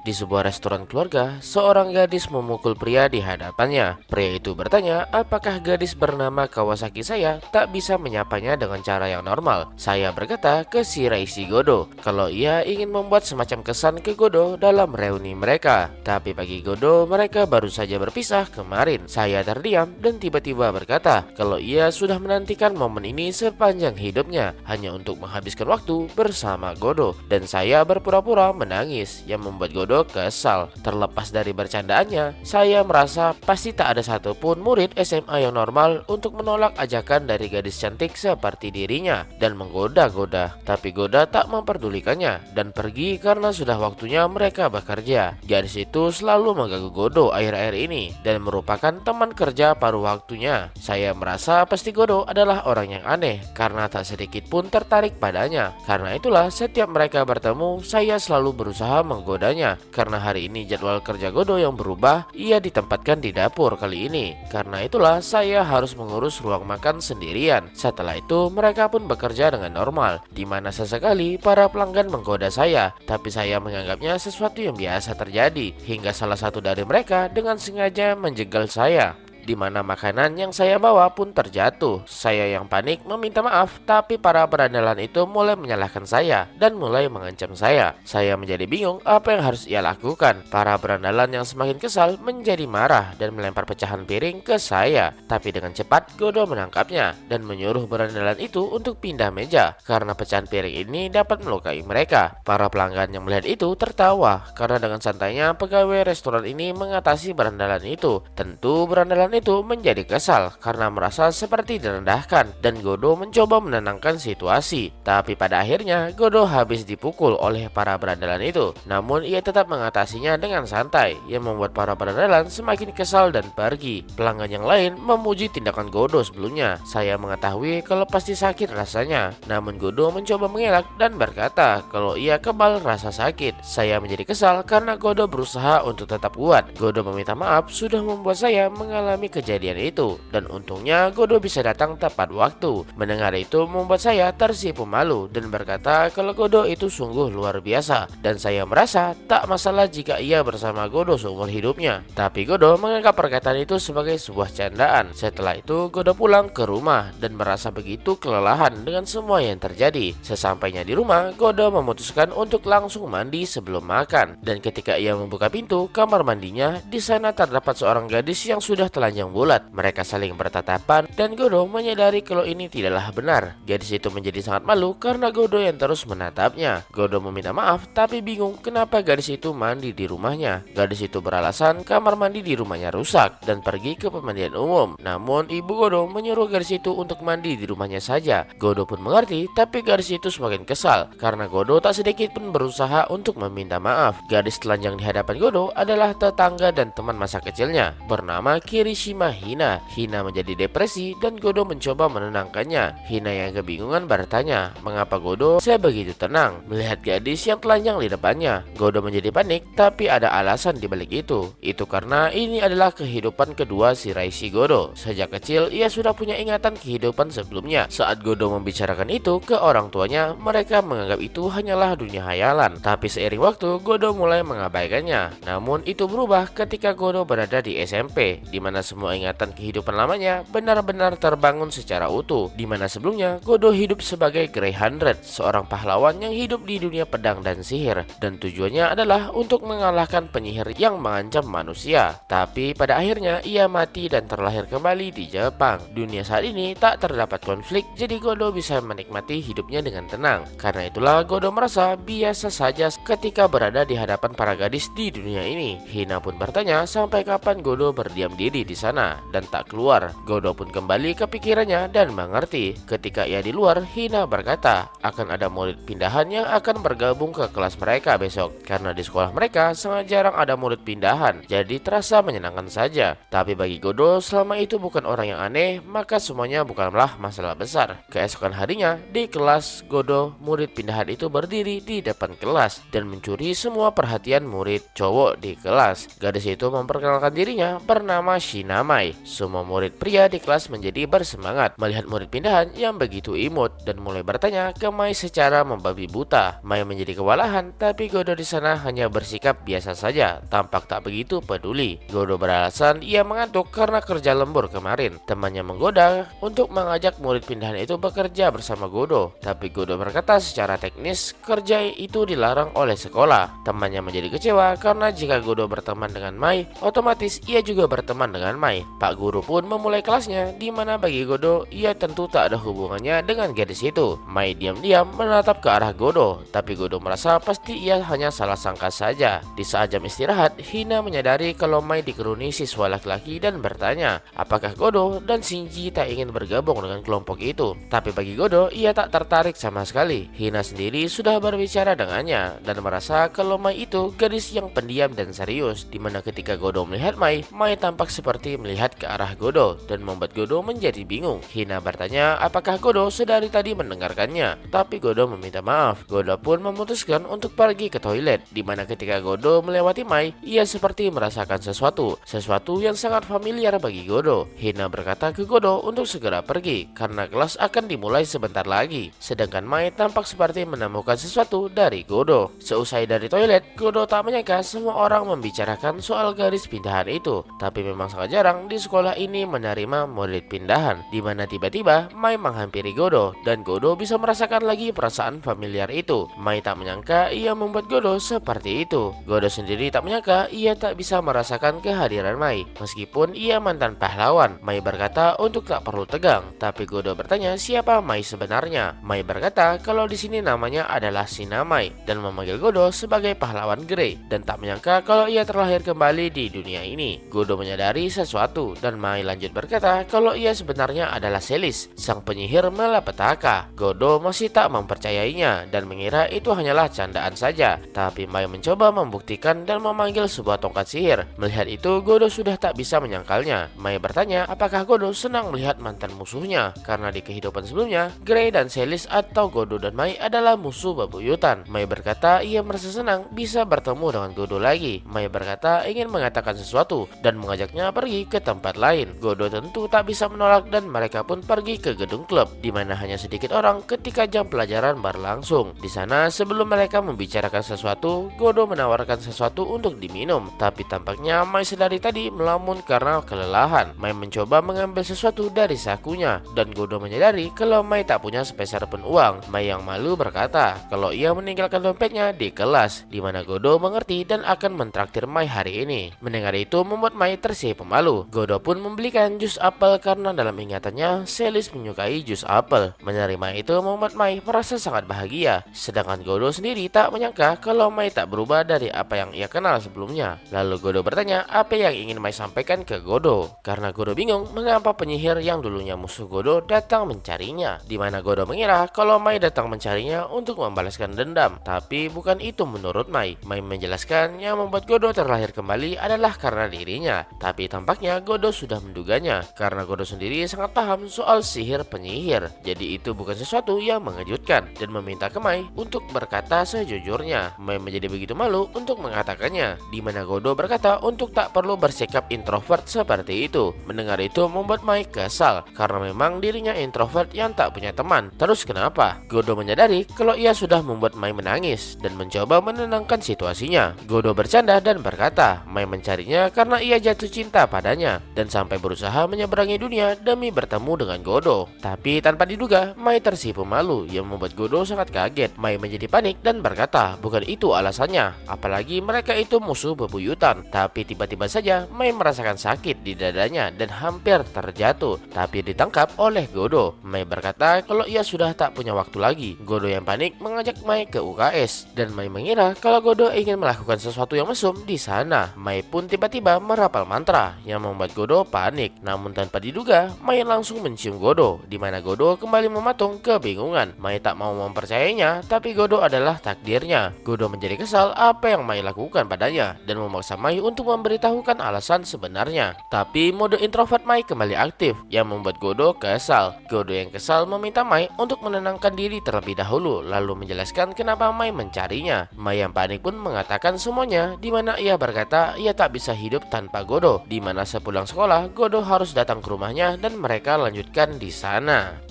Di sebuah restoran keluarga, seorang gadis memukul pria di hadapannya. Pria itu bertanya, apakah gadis bernama Kawasaki saya tak bisa menyapanya dengan cara yang normal? Saya berkata ke si Raisi Godo, kalau ia ingin membuat semacam kesan ke Godo dalam reuni mereka. Tapi bagi Godo, mereka baru saja berpisah kemarin. Saya terdiam dan tiba-tiba berkata, kalau ia sudah menantikan momen ini sepanjang hidupnya, hanya untuk menghabiskan waktu bersama Godo. Dan saya berpura-pura menangis, yang membuat Godo kesal. Terlepas dari bercandaannya, saya merasa pasti tak ada satupun murid SMA yang normal untuk menolak ajakan dari gadis cantik seperti dirinya dan menggoda-goda. Tapi Goda tak memperdulikannya dan pergi karena sudah waktunya mereka bekerja. Gadis itu selalu mengganggu Godo akhir-akhir ini dan merupakan teman kerja paruh waktunya. Saya merasa pasti Godo adalah orang yang aneh karena tak sedikit pun tertarik padanya. Karena itulah setiap mereka bertemu, saya selalu berusaha menggodanya. Karena hari ini jadwal kerja Godo yang berubah, ia ditempatkan di dapur kali ini. Karena itulah saya harus mengurus ruang makan sendirian. Setelah itu mereka pun bekerja dengan normal, di mana sesekali para pelanggan menggoda saya, tapi saya menganggapnya sesuatu yang biasa terjadi. Hingga salah satu dari mereka dengan sengaja menjegal saya, di mana makanan yang saya bawa pun terjatuh. Saya yang panik meminta maaf, tapi para berandalan itu mulai menyalahkan saya dan mulai mengancam saya. Saya menjadi bingung apa yang harus ia lakukan. Para berandalan yang semakin kesal menjadi marah dan melempar pecahan piring ke saya. Tapi dengan cepat Godo menangkapnya dan menyuruh berandalan itu untuk pindah meja karena pecahan piring ini dapat melukai mereka. Para pelanggan yang melihat itu tertawa karena dengan santainya pegawai restoran ini mengatasi berandalan itu. Tentu berandalan itu menjadi kesal karena merasa seperti direndahkan dan Godo mencoba menenangkan situasi. Tapi pada akhirnya Godo habis dipukul oleh para berandalan itu. Namun ia tetap mengatasinya dengan santai, yang membuat para berandalan semakin kesal dan pergi. Pelanggan yang lain memuji tindakan Godo sebelumnya. Saya mengetahui kalau pasti sakit rasanya. Namun Godo mencoba mengelak dan berkata kalau ia kebal rasa sakit. Saya menjadi kesal karena Godo berusaha untuk tetap kuat. Godo meminta maaf sudah membuat saya mengalami kejadian itu, dan untungnya Godo bisa datang tepat waktu. Mendengar itu membuat saya tersipu malu dan berkata kalau Godo itu sungguh luar biasa, dan saya merasa tak masalah jika ia bersama Godo seumur hidupnya. Tapi Godo menganggap perkataan itu sebagai sebuah candaan. Setelah itu Godo pulang ke rumah dan merasa begitu kelelahan dengan semua yang terjadi. Sesampainya di rumah, Godo memutuskan untuk langsung mandi sebelum makan, dan ketika ia membuka pintu kamar mandinya, di sana terdapat seorang gadis yang sudah telanjang bulat. Mereka saling bertatapan dan Godo menyadari kalau ini tidaklah benar. Gadis itu menjadi sangat malu karena Godo yang terus menatapnya. Godo meminta maaf tapi bingung kenapa gadis itu mandi di rumahnya. Gadis itu beralasan kamar mandi di rumahnya rusak dan pergi ke pemandian umum. Namun ibu Godo menyuruh gadis itu untuk mandi di rumahnya saja. Godo pun mengerti, tapi gadis itu semakin kesal karena Godo tak sedikit pun berusaha untuk meminta maaf. Gadis telanjang di hadapan Godo adalah tetangga dan teman masa kecilnya bernama Kirishima Hina. Hina menjadi depresi dan Godo mencoba menenangkannya. Hina yang kebingungan bertanya mengapa Godo sebegitu tenang melihat gadis yang telanjang di depannya. Godo menjadi panik, tapi ada alasan di balik itu. Itu karena ini adalah kehidupan kedua si Raisi Godo. Sejak kecil ia sudah punya ingatan kehidupan sebelumnya. Saat Godo membicarakan itu ke orang tuanya, mereka menganggap itu hanyalah dunia hayalan. Tapi seiring waktu Godo mulai mengabaikannya. Namun itu berubah ketika Godo berada di SMP, di mana semua ingatan kehidupan lamanya benar-benar terbangun secara utuh. Di mana sebelumnya Godo hidup sebagai Greyhundred, seorang pahlawan yang hidup di dunia pedang dan sihir, dan tujuannya adalah untuk mengalahkan penyihir yang mengancam manusia. Tapi pada akhirnya ia mati dan terlahir kembali di Jepang. Dunia saat ini tak terdapat konflik, jadi Godo bisa menikmati hidupnya dengan tenang. Karena itulah Godo merasa biasa saja ketika berada di hadapan para gadis di dunia ini. Hina pun bertanya sampai kapan Godo berdiam diri di sana dan tak keluar. Godo pun kembali ke pikirannya dan mengerti. Ketika ia di luar, Hina berkata akan ada murid pindahan yang akan bergabung ke kelas mereka besok. Karena di sekolah mereka sangat jarang ada murid pindahan, jadi terasa menyenangkan saja. Tapi bagi Godo, selama itu bukan orang yang aneh, maka semuanya bukanlah masalah besar. Keesokan harinya di kelas Godo, murid pindahan itu berdiri di depan kelas dan mencuri semua perhatian murid cowok di kelas. Gadis itu memperkenalkan dirinya bernama Shina. hina Mai. Semua murid pria di kelas menjadi bersemangat melihat murid pindahan yang begitu imut dan mulai bertanya ke Mai secara membabi buta. Mai menjadi kewalahan, tapi Godo di sana hanya bersikap biasa saja, tampak tak begitu peduli. Godo beralasan ia mengantuk karena kerja lembur kemarin. Temannya menggoda untuk mengajak murid pindahan itu bekerja bersama Godo, tapi Godo berkata secara teknis kerja itu dilarang oleh sekolah. Temannya menjadi kecewa karena jika Godo berteman dengan Mai, otomatis ia juga berteman dengan Mai. Pak guru pun memulai kelasnya, di mana bagi Godo ia tentu tak ada hubungannya dengan gadis itu. Mai diam-diam menatap ke arah Godo, tapi Godo merasa pasti ia hanya salah sangka saja. Di saat jam istirahat, Hina menyadari kalau Mai dikeruni siswa laki-laki dan bertanya apakah Godo dan Shinji tak ingin bergabung dengan kelompok itu. Tapi bagi Godo ia tak tertarik sama sekali. Hina sendiri sudah berbicara dengannya dan merasa kalau Mai itu gadis yang pendiam dan serius, dimana ketika Godo melihat Mai tampak seperti melihat ke arah Godo dan membuat Godo menjadi bingung. Hina bertanya apakah Godo sedari tadi mendengarkannya, tapi Godo meminta maaf. Godo pun memutuskan untuk pergi ke toilet, dimana ketika Godo melewati Mai, ia seperti merasakan sesuatu yang sangat familiar bagi Godo. Hina berkata ke Godo untuk segera pergi karena kelas akan dimulai sebentar lagi, sedangkan Mai tampak seperti menemukan sesuatu dari Godo. Seusai dari toilet, Godo tak menyangka semua orang membicarakan soal garis pindahan itu, tapi memang sangat jarang di sekolah ini menerima murid pindahan, dimana tiba-tiba Mai menghampiri Godo dan Godo bisa merasakan lagi perasaan familiar itu. Mai tak menyangka ia membuat Godo seperti itu. Godo sendiri tak menyangka ia tak bisa merasakan kehadiran Mai, meskipun ia mantan pahlawan. Mai berkata untuk tak perlu tegang, tapi Godo bertanya siapa Mai sebenarnya. Mai berkata kalau di sini namanya adalah Shina Mai dan memanggil Godo sebagai pahlawan Grey, dan tak menyangka kalau ia terlahir kembali di dunia ini. Godo menyadari sesuatu dan Mai lanjut berkata kalau ia sebenarnya adalah Celis, sang penyihir malapetaka. Godo masih tak mempercayainya dan mengira itu hanyalah candaan saja, tapi Mai mencoba membuktikan dan memanggil sebuah tongkat sihir. Melihat itu, Godo sudah tak bisa menyangkalnya. Mai bertanya apakah Godo senang melihat mantan musuhnya, karena di kehidupan sebelumnya Grey dan Celis atau Godo dan Mai adalah musuh bebuyutan. Mai berkata ia merasa senang bisa bertemu dengan Godo lagi. Mai berkata ingin mengatakan sesuatu dan mengajaknya pergi ke tempat lain. Godo tentu tak bisa menolak dan mereka pun pergi ke gedung klub, di mana hanya sedikit orang ketika jam pelajaran berlangsung. Di sana sebelum mereka membicarakan sesuatu, Godo menawarkan sesuatu untuk diminum, tapi tampaknya Mai sedari tadi melamun karena kelelahan. Mai mencoba mengambil sesuatu dari sakunya dan Godo menyadari kalau Mai tak punya sepeser pun uang. Mai yang malu berkata kalau ia meninggalkan dompetnya di kelas, di mana Godo mengerti dan akan mentraktir Mai hari ini. Mendengar itu membuat Mai tersipu malu. Godo pun membelikan jus apel karena dalam ingatannya Celis menyukai jus apel. Menerima itu membuat Mai merasa sangat bahagia, sedangkan Godo sendiri tak menyangka kalau Mai tak berubah dari apa yang ia kenal sebelumnya. Lalu Godo bertanya apa yang ingin Mai sampaikan ke Godo, karena Godo bingung mengapa penyihir yang dulunya musuh Godo datang mencarinya, di mana Godo mengira kalau Mai datang mencarinya untuk membalaskan dendam, tapi bukan itu menurut Mai. Mai menjelaskan yang membuat Godo terlahir kembali adalah karena dirinya, tapi tampaknya Godo sudah menduganya karena Godo sendiri sangat paham soal sihir penyihir. Jadi itu bukan sesuatu yang mengejutkan dan meminta ke Mai untuk berkata sejujurnya. Mai menjadi begitu malu untuk mengatakannya, di mana Godo berkata untuk tak perlu bersikap introvert seperti itu. Mendengar itu membuat Mai kesal karena memang dirinya introvert yang tak punya teman. Terus kenapa? Godo menyadari kalau ia sudah membuat Mai menangis dan mencoba menenangkan situasinya. Godo bercanda dan berkata Mai mencarinya karena ia jatuh cinta padanya dan sampai berusaha menyeberangi dunia demi bertemu dengan Godo. Tapi tanpa diduga Mai tersipu malu yang membuat Godo sangat kaget. Mai menjadi panik dan berkata bukan itu alasannya, apalagi mereka itu musuh bebuyutan. Tapi tiba-tiba saja Mai merasakan sakit di dadanya dan hampir terjatuh, tapi ditangkap oleh Godo. Mai berkata kalau ia sudah tak punya waktu lagi. Godo yang panik mengajak Mai ke UKS dan Mai mengira kalau Godo ingin melakukan sesuatu yang mesum di sana. Mai pun tiba-tiba merapal mantra yang membuat Godo panik. Namun tanpa diduga Mai langsung mencium Godo, di mana Godo kembali mematung kebingungan. Mai tak mau mempercayainya, tapi Godo adalah takdirnya. Godo menjadi kesal apa yang Mai lakukan padanya dan memaksa Mai untuk memberitahukan alasan sebenarnya. Tapi mode introvert Mai kembali aktif yang membuat Godo kesal. Godo yang kesal meminta Mai untuk menenangkan diri terlebih dahulu, lalu menjelaskan kenapa Mai mencarinya. Mai yang panik pun mengatakan semuanya, di mana ia berkata ia tak bisa hidup tanpa Godo, di mana adalah sepulang sekolah, Godo harus datang ke rumahnya dan mereka lanjutkan di sana.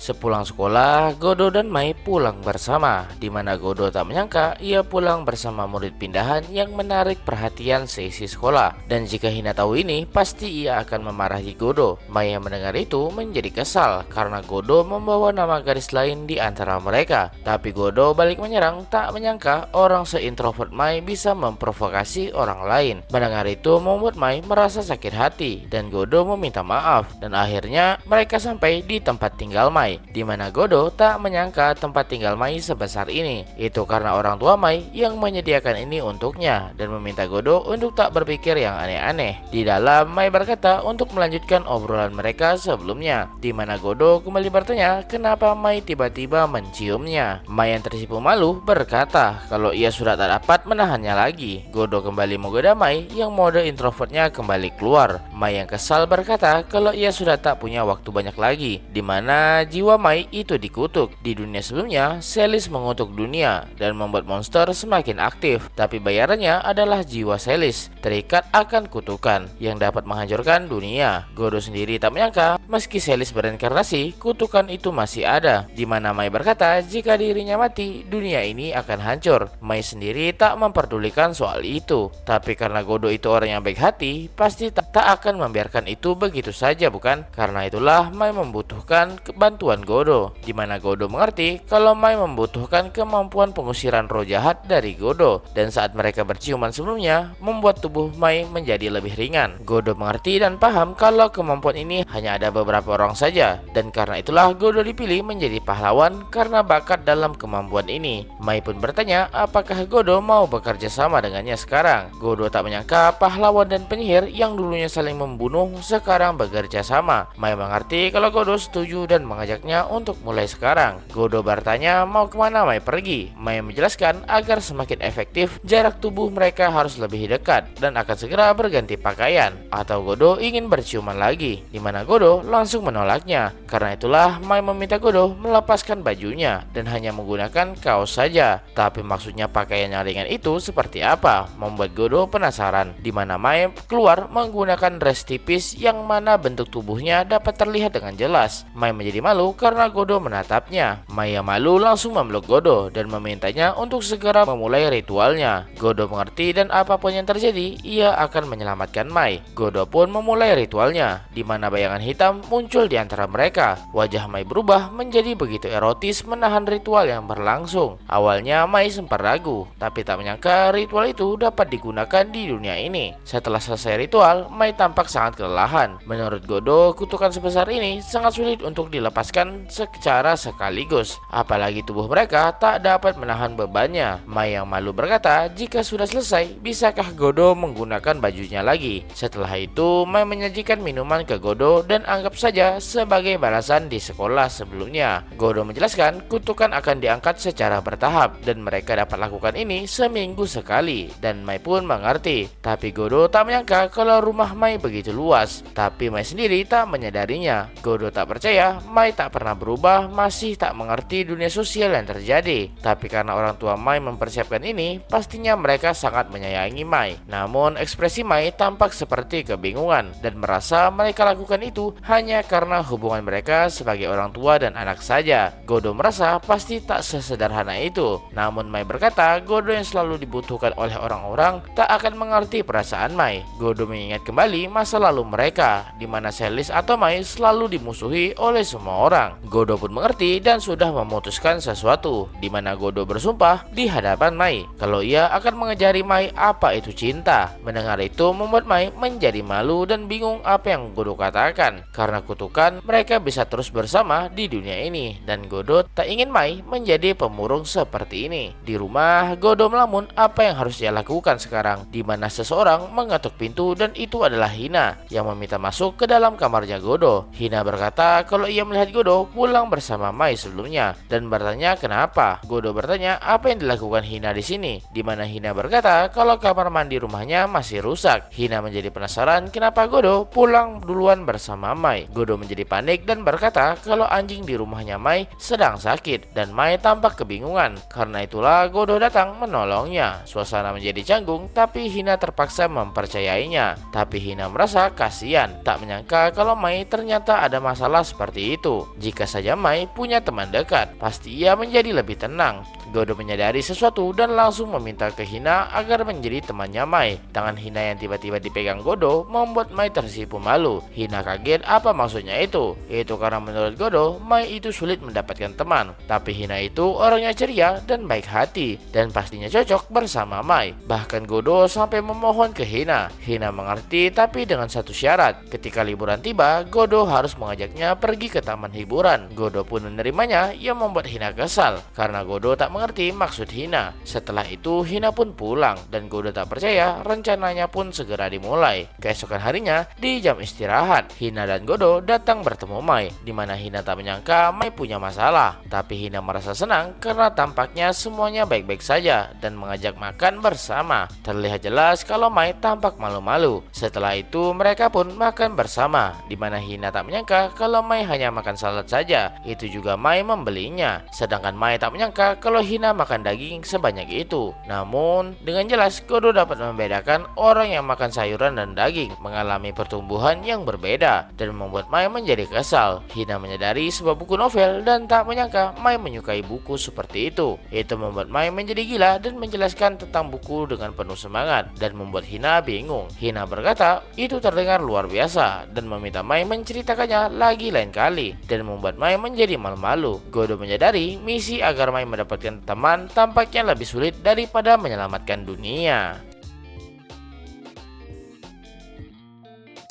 Sepulang sekolah, Godo dan Mai pulang bersama, di mana Godo tak menyangka ia pulang bersama murid pindahan yang menarik perhatian seisi sekolah. Dan jika Hina tahu ini, pasti ia akan memarahi Godo. Mai yang mendengar itu menjadi kesal karena Godo membawa nama gadis lain di antara mereka. Tapi Godo balik menyerang, tak menyangka orang seintrovert Mai bisa memprovokasi orang lain. Mendengar itu membuat Mai merasa sakit hati dan Godo meminta maaf. Dan akhirnya mereka sampai di tempat tinggal Mai, di mana Godo tak menyangka tempat tinggal Mai sebesar ini. Itu karena orang tua Mai yang menyediakan ini untuknya dan meminta Godo untuk tak berpikir yang aneh-aneh. Di dalam, Mai berkata untuk melanjutkan obrolan mereka sebelumnya, di mana Godo kembali bertanya kenapa Mai tiba-tiba menciumnya. Mai yang tersipu malu berkata kalau ia sudah tak dapat menahannya lagi. Godo kembali menggoda Mai yang mode introvertnya kembali keluar. Mai yang kesal berkata kalau ia sudah tak punya waktu banyak lagi, di mana jiwa Mai itu dikutuk. Di dunia sebelumnya, Celis mengutuk dunia dan membuat monster semakin aktif, tapi bayarannya adalah jiwa Celis terikat akan kutukan yang dapat menghancurkan dunia. Godo sendiri tak menyangka meski Celis bereinkarnasi, kutukan itu masih ada, di mana Mai berkata jika dirinya mati, dunia ini akan hancur. Mai sendiri tak memperdulikan soal itu, tapi karena Godo itu orang yang baik hati, pasti tak akan membiarkan itu begitu saja, bukan? Karena itulah Mai membutuhkan bantuan Godo, di mana Godo mengerti kalau Mai membutuhkan kemampuan pengusiran roh jahat dari Godo, dan saat mereka berciuman sebelumnya membuat tubuh Mai menjadi lebih ringan. Godo mengerti dan paham kalau kemampuan ini hanya ada beberapa orang saja, dan karena itulah Godo dipilih menjadi pahlawan karena bakat dalam kemampuan ini. Mai pun bertanya apakah Godo mau bekerja sama dengannya sekarang. Godo tak menyangka pahlawan dan penyihir yang dulunya saling membunuh sekarang bekerja sama. Mai mengerti kalau Godo setuju dan mengajaknya untuk mulai sekarang. Godo bertanya mau kemana Mai pergi. Mai menjelaskan agar semakin efektif jarak tubuh mereka harus lebih dekat dan akan segera berganti pakaian, atau Godo ingin berciuman lagi, di mana Godo langsung menolaknya. Karena itulah Mai meminta Godo melepaskan bajunya dan hanya menggunakan kaos saja. Tapi maksudnya pakaian yang ringan itu seperti apa membuat Godo penasaran, di mana Mai keluar menggunakan dress tipis yang mana bentuk tubuhnya dapat terlihat dengan jelas. Mai menjadi malu karena Godo menatapnya. Mai yang malu langsung memeluk Godo dan memintanya untuk segera memulai ritualnya. Godo mengerti dan apapun yang terjadi, ia akan menyelamatkan Mai. Godo pun memulai ritualnya, di mana bayangan hitam muncul di antara mereka. Wajah Mai berubah menjadi begitu erotis menahan ritual yang berlangsung. Awalnya Mai sempat ragu, tapi tak menyangka ritual itu dapat digunakan di dunia ini. Setelah selesai ritual, Mai tampak sangat kelelahan. Menurut Godo, kutukan sebesar ini sangat sulit untuk dilepaskan secara sekaligus, apalagi tubuh mereka tak dapat menahan bebannya. Mai yang malu berkata jika sudah selesai, bisakah Godo menggunakan bajunya lagi. Setelah itu, Mai menyajikan minuman ke Godo dan anggap saja sebagai balasan di sekolah sebelumnya. Godo menjelaskan kutukan akan diangkat secara bertahap dan mereka dapat lakukan ini seminggu sekali, dan Mai pun mengerti. Tapi Godo tak menyangka kalau rumah Mai begitu luas, tapi Mai sendiri tak menyadarinya. Godo tak percaya Mai tak pernah berubah, masih tak mengerti dunia sosial yang terjadi. Tapi karena orang tua Mai mempersiapkan ini, pastinya mereka sangat menyayangi Mai. Namun ekspresi Mai tampak seperti kebingungan dan merasa mereka lakukan itu hanya karena hubungan mereka sebagai orang tua dan anak saja. Godo merasa pasti tak sesederhana itu. Namun Mai berkata Godo yang selalu dibutuhkan oleh orang-orang tak akan mengerti perasaan Mai. Godo mengingat kembali masa lalu mereka, di mana Celis atau Mai selalu dimusuhi oleh semua orang. Godo pun mengerti dan sudah memutuskan sesuatu, di mana Godo bersumpah di hadapan Mai kalau ia akan mengajari Mai apa itu cinta. Mendengar itu membuat Mai menjadi malu dan bingung apa yang Godo katakan. Karena kutukan, mereka bisa terus bersama di dunia ini, dan Godo tak ingin Mai menjadi pemurung seperti ini. Di rumah, Godo melamun apa yang harus dia lakukan sekarang, di mana seseorang mengetuk pintu dan itu adalah Hina yang meminta masuk ke dalam kamarnya Godo. Hina berkata kalau ia melihat Godo Godo pulang bersama Mai sebelumnya dan bertanya kenapa. Godo bertanya apa yang dilakukan Hina di sini, di mana Hina berkata kalau kamar mandi rumahnya masih rusak. Hina menjadi penasaran kenapa Godo pulang duluan bersama Mai. Godo menjadi panik dan berkata kalau anjing di rumahnya Mai sedang sakit dan Mai tampak kebingungan. Karena itulah Godo datang menolongnya. Suasana menjadi canggung tapi Hina terpaksa mempercayainya. Tapi Hina merasa kasihan, tak menyangka kalau Mai ternyata ada masalah seperti itu. Jika saja Mai punya teman dekat, pasti ia menjadi lebih tenang. Godo menyadari sesuatu dan langsung meminta ke Hina agar menjadi temannya Mai. Tangan Hina yang tiba-tiba dipegang Godo membuat Mai tersipu malu. Hina kaget apa maksudnya itu. Itu karena menurut Godo, Mai itu sulit mendapatkan teman. Tapi Hina itu orangnya ceria dan baik hati dan pastinya cocok bersama Mai. Bahkan Godo sampai memohon ke Hina. Hina mengerti tapi dengan satu syarat. Ketika liburan tiba, Godo harus mengajaknya pergi ke taman hiburan. Godo pun menerimanya yang membuat Hina kesal karena Godo tak mengerti maksud Hina. Setelah itu Hina pun pulang dan Godo tak percaya rencananya pun segera dimulai. Keesokan harinya di jam istirahat, Hina dan Godo datang bertemu Mai, di mana Hina tak menyangka Mai punya masalah. Tapi Hina merasa senang karena tampaknya semuanya baik-baik saja dan mengajak makan bersama. Terlihat jelas kalau Mai tampak malu-malu. Setelah itu mereka pun makan bersama, di mana Hina tak menyangka kalau Mai hanya makan salad saja. Itu juga Mai membelinya. Sedangkan Mai tak menyangka kalau Hina makan daging sebanyak itu. Namun dengan jelas Godo dapat membedakan orang yang makan sayuran dan daging mengalami pertumbuhan yang berbeda dan membuat Mai menjadi kesal. Hina menyadari sebuah buku novel dan tak menyangka Mai menyukai buku seperti itu. Itu membuat Mai menjadi gila dan menjelaskan tentang buku dengan penuh semangat dan membuat Hina bingung. Hina berkata itu terdengar luar biasa dan meminta Mai menceritakannya lagi lain kali dan membuat Mai menjadi malu-malu. Godo menyadari misi agar Mai mendapatkan teman tampaknya lebih sulit daripada menyelamatkan dunia.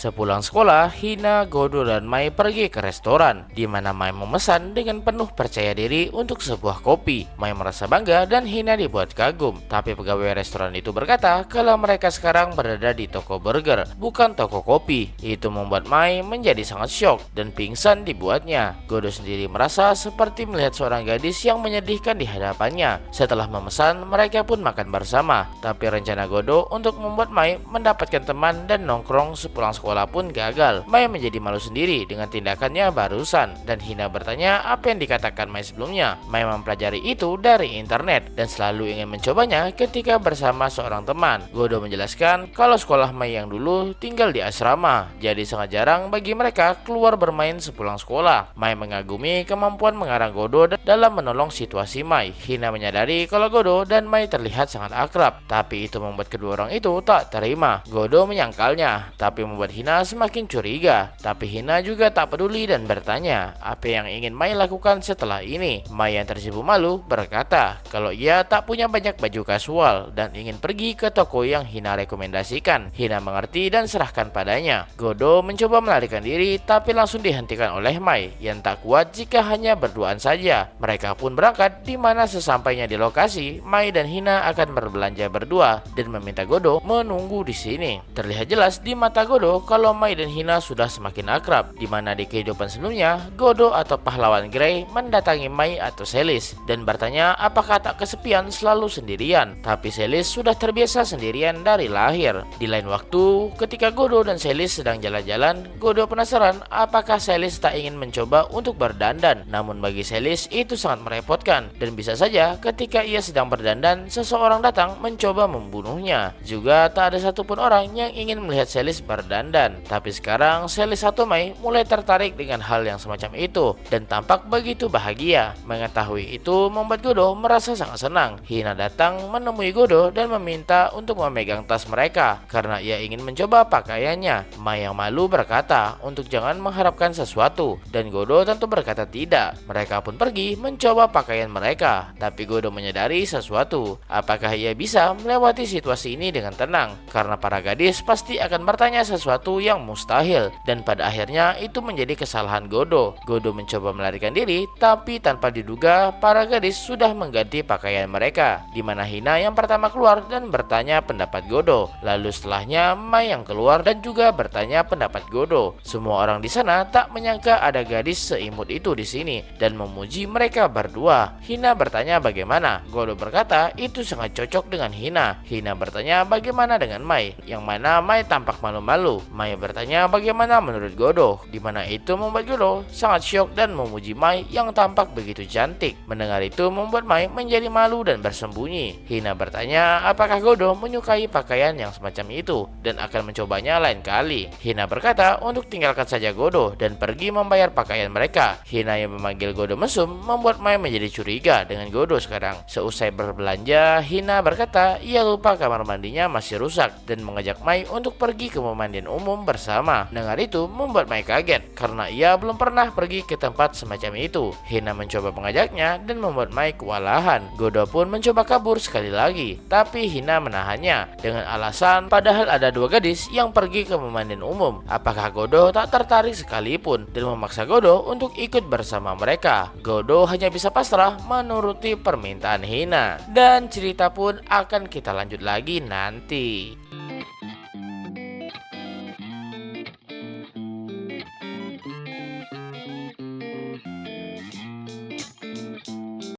Sepulang sekolah, Hina, Godo, dan Mai pergi ke restoran, di mana Mai memesan dengan penuh percaya diri untuk sebuah kopi. Mai merasa bangga dan Hina dibuat kagum. Tapi pegawai restoran itu berkata kalau mereka sekarang berada di toko burger, bukan toko kopi. Itu membuat Mai menjadi sangat syok dan pingsan dibuatnya. Godo sendiri merasa seperti melihat seorang gadis yang menyedihkan di hadapannya. Setelah memesan, mereka pun makan bersama. Tapi rencana Godo untuk membuat Mai mendapatkan teman dan nongkrong sepulang sekolah pun gagal. Mai menjadi malu sendiri dengan tindakannya barusan dan Hina bertanya apa yang dikatakan Mai sebelumnya. Mai mempelajari itu dari internet dan selalu ingin mencobanya ketika bersama seorang teman. Godo menjelaskan kalau sekolah Mai yang dulu tinggal di asrama, jadi sangat jarang bagi mereka keluar bermain sepulang sekolah. Mai mengagumi kemampuan mengarang Godo dalam menolong situasi Mai. Hina menyadari kalau Godo dan Mai terlihat sangat akrab, tapi itu membuat kedua orang itu tak terima. Godo menyangkalnya, tapi membuat Hina semakin curiga. Tapi Hina juga tak peduli dan bertanya apa yang ingin Mai lakukan setelah ini. Mai yang tersipu malu berkata kalau ia tak punya banyak baju kasual dan ingin pergi ke toko yang Hina rekomendasikan. Hina mengerti dan serahkan padanya. Godo mencoba melarikan diri tapi langsung dihentikan oleh Mai yang tak kuat jika hanya berduaan saja. Mereka pun berangkat, di mana sesampainya di lokasi Mai dan Hina akan berbelanja berdua dan meminta Godo menunggu di sini. Terlihat jelas di mata Godo kalau Mai dan Hina sudah semakin akrab, di mana di kehidupan sebelumnya Godo atau pahlawan Grey mendatangi Mai atau Selis dan bertanya apakah tak kesepian selalu sendirian. Tapi Selis sudah terbiasa sendirian dari lahir. Di lain waktu, ketika Godo dan Selis sedang jalan-jalan, Godo penasaran apakah Selis tak ingin mencoba untuk berdandan. Namun bagi Selis itu sangat merepotkan dan bisa saja ketika ia sedang berdandan seseorang datang mencoba membunuhnya. Juga tak ada satupun orang yang ingin melihat Selis berdandan. Tapi sekarang Selis atau Mai mulai tertarik dengan hal yang semacam itu dan tampak begitu bahagia. Mengetahui itu membuat Godo merasa sangat senang. Hina datang menemui Godo dan meminta untuk memegang tas mereka karena ia ingin mencoba pakaiannya. Mai yang malu berkata untuk jangan mengharapkan sesuatu dan Godo tentu berkata tidak. Mereka pun pergi mencoba pakaian mereka. Tapi Godo menyadari sesuatu. Apakah ia bisa melewati situasi ini dengan tenang? Karena para gadis pasti akan bertanya sesuatu sesuatu yang mustahil, dan pada akhirnya itu menjadi kesalahan Godo. Godo mencoba melarikan diri, tapi tanpa diduga para gadis sudah mengganti pakaian mereka, di mana Hina yang pertama keluar dan bertanya pendapat Godo. Lalu setelahnya Mai yang keluar dan juga bertanya pendapat Godo. Semua orang di sana tak menyangka ada gadis seimut itu di sini dan memuji mereka berdua. Hina bertanya bagaimana. Godo berkata itu sangat cocok dengan Hina. Hina bertanya bagaimana dengan Mai, yang mana Mai tampak malu-malu. Mai bertanya bagaimana menurut Godo, di mana itu membuat Godo sangat syok dan memuji Mai yang tampak begitu cantik. Mendengar itu membuat Mai menjadi malu dan bersembunyi. Hina bertanya apakah Godo menyukai pakaian yang semacam itu dan akan mencobanya lain kali. Hina berkata untuk tinggalkan saja Godo dan pergi membayar pakaian mereka. Hina yang memanggil Godo mesum membuat Mai menjadi curiga dengan Godo sekarang. Seusai berbelanja, Hina berkata ia lupa kamar mandinya masih rusak dan mengajak Mai untuk pergi ke pemandian umum bersama. Dengar itu membuat Mai kaget karena ia belum pernah pergi ke tempat semacam itu. Hina mencoba mengajaknya dan membuat Mai kewalahan. Godo pun mencoba kabur sekali lagi, tapi Hina menahannya dengan alasan padahal ada dua gadis yang pergi ke pemandian umum. Apakah Godo tak tertarik sekalipun dan memaksa Godo untuk ikut bersama mereka. Godo hanya bisa pasrah menuruti permintaan Hina, dan cerita pun akan kita lanjut lagi nanti.